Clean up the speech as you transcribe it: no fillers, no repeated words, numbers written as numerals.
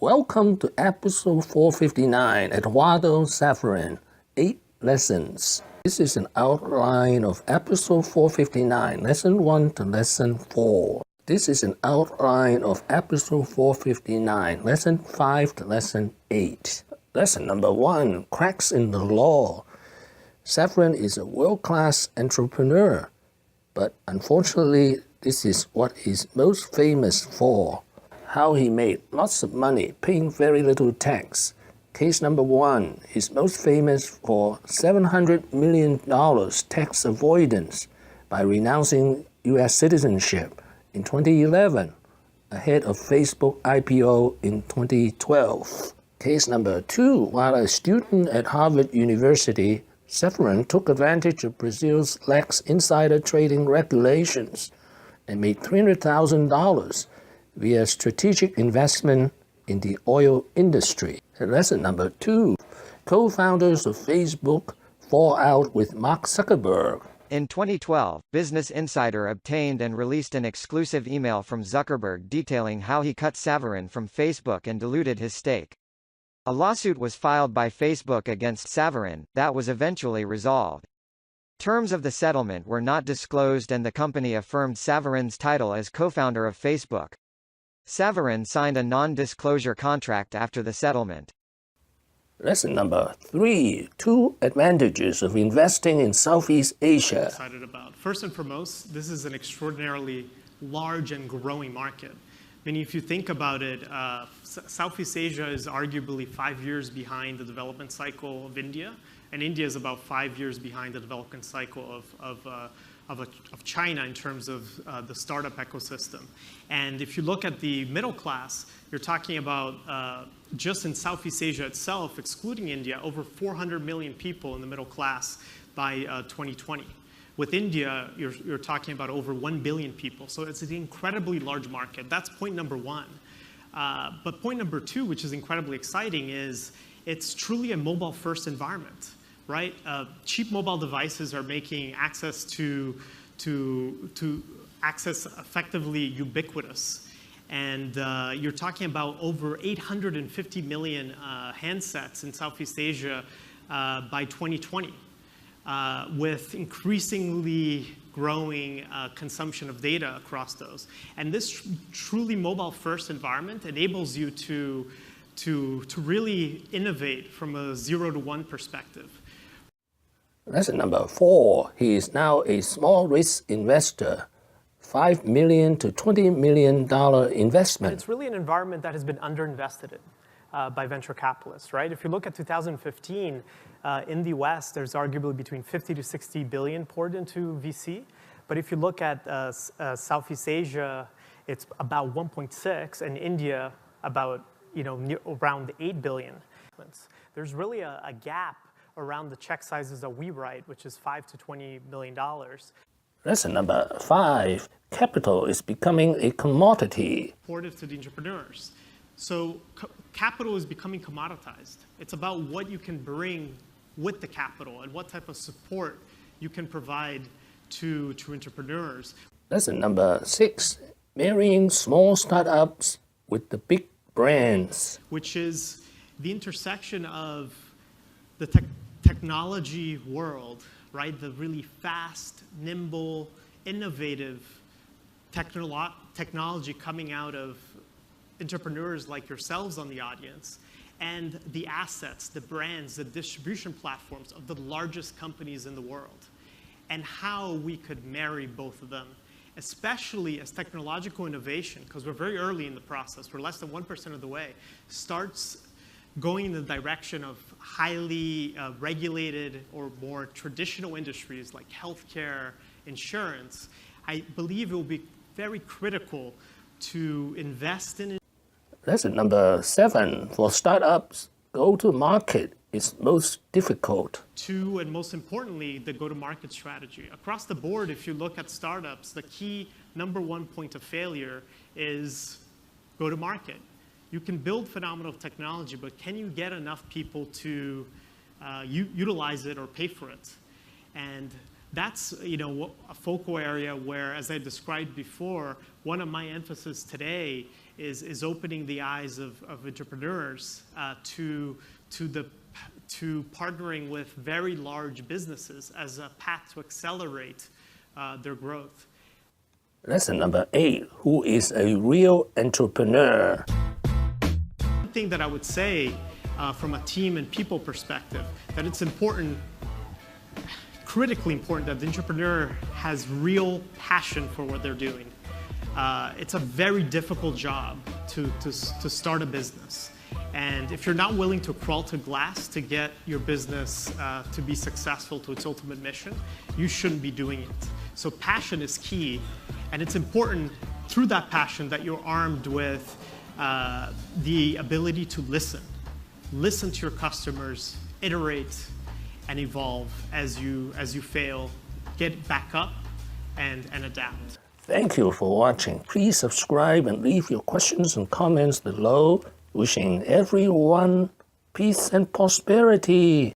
Welcome to episode 459, Eduardo Saverin, 8 lessons. This is an outline of episode 459, lesson 1 to lesson 4. This is an outline of episode 459, lesson 5 to lesson 8. Lesson number 1, cracks in the law. Saverin is a world-class entrepreneur, but unfortunately, this is what he's most famous for. How he made lots of money paying very little tax. Case number 1, he's most famous for $700 million tax avoidance by renouncing U.S. citizenship in 2011, ahead of Facebook IPO in 2012. Case number 2, while a student at Harvard University, Saverin took advantage of Brazil's lax insider trading regulations and made $300,000 via strategic investment in the oil industry. Lesson number 2, co-founders of Facebook fall out with Mark Zuckerberg. In 2012, Business Insider obtained and released an exclusive email from Zuckerberg detailing how he cut Saverin from Facebook and diluted his stake. A lawsuit was filed by Facebook against Saverin, that was eventually resolved. Terms of the settlement were not disclosed and the company affirmed Saverin's title as co-founder of Facebook. Saverin signed a non-disclosure contract after the settlement. Lesson number 3, 2 advantages of investing in Southeast Asia. Excited about. First and foremost, this is an extraordinarily large and growing market. I mean, if you think about it, Southeast Asia is arguably 5 years behind the development cycle of India, and India is about 5 years behind the development cycle of China in terms of the startup ecosystem. And if you look at the middle class, you're talking about just in Southeast Asia itself, excluding India, over 400 million people in the middle class by 2020. With India, you're talking about over 1 billion people. So it's an incredibly large market. That's point number 1. But point number 2, which is incredibly exciting, is it's truly a mobile-first environment. Right? Cheap mobile devices are making access to access effectively ubiquitous. And you're talking about over 850 million handsets in Southeast Asia by 2020, with increasingly growing consumption of data across those. And this truly mobile-first environment enables you to really innovate from a 0 to 1 perspective. Lesson number 4, he is now a small risk investor, $5 million to $20 million investment. It's really an environment that has been underinvested in by venture capitalists, right? If you look at 2015, in the West, there's arguably between 50 to 60 billion poured into VC. But if you look at Southeast Asia, it's about 1.6, and India about around 8 billion. There's really a gap around the check sizes that we write, which is $5 to $20 million. Lesson number 5, capital is becoming a commodity. Supportive to the entrepreneurs. So capital is becoming commoditized. It's about what you can bring with the capital and what type of support you can provide to entrepreneurs. Lesson number 6, marrying small startups with the big brands. Which is the intersection of the technology world, right? The really fast, nimble, innovative technology coming out of entrepreneurs like yourselves on the audience, and the assets, the brands, the distribution platforms of the largest companies in the world, and how we could marry both of them, especially as technological innovation, because we're very early in the process, we're less than 1% of the way, starts going in the direction of highly regulated or more traditional industries like healthcare, insurance. I believe it will be very critical to invest in. Lesson number 7, for startups, go-to-market is most difficult. And most importantly, the go-to-market strategy. Across the board, if you look at startups, the key number 1 point of failure is go-to-market. You can build phenomenal technology, but can you get enough people to utilize it or pay for it? And that's a focal area where, as I described before, one of my emphasis today is opening the eyes of entrepreneurs to partnering with very large businesses as a path to accelerate their growth. Lesson number 8, who is a real entrepreneur? One thing that I would say from a team and people perspective, that it's important, critically important, that the entrepreneur has real passion for what they're doing. It's a very difficult job to start a business. And if you're not willing to crawl to glass to get your business to be successful to its ultimate mission, you shouldn't be doing it. So passion is key, and it's important through that passion that you're armed with the ability to listen. Listen to your customers, iterate, and evolve as you fail. Get back up and adapt. Thank you for watching. Please subscribe and leave your questions and comments below. Wishing everyone peace and prosperity.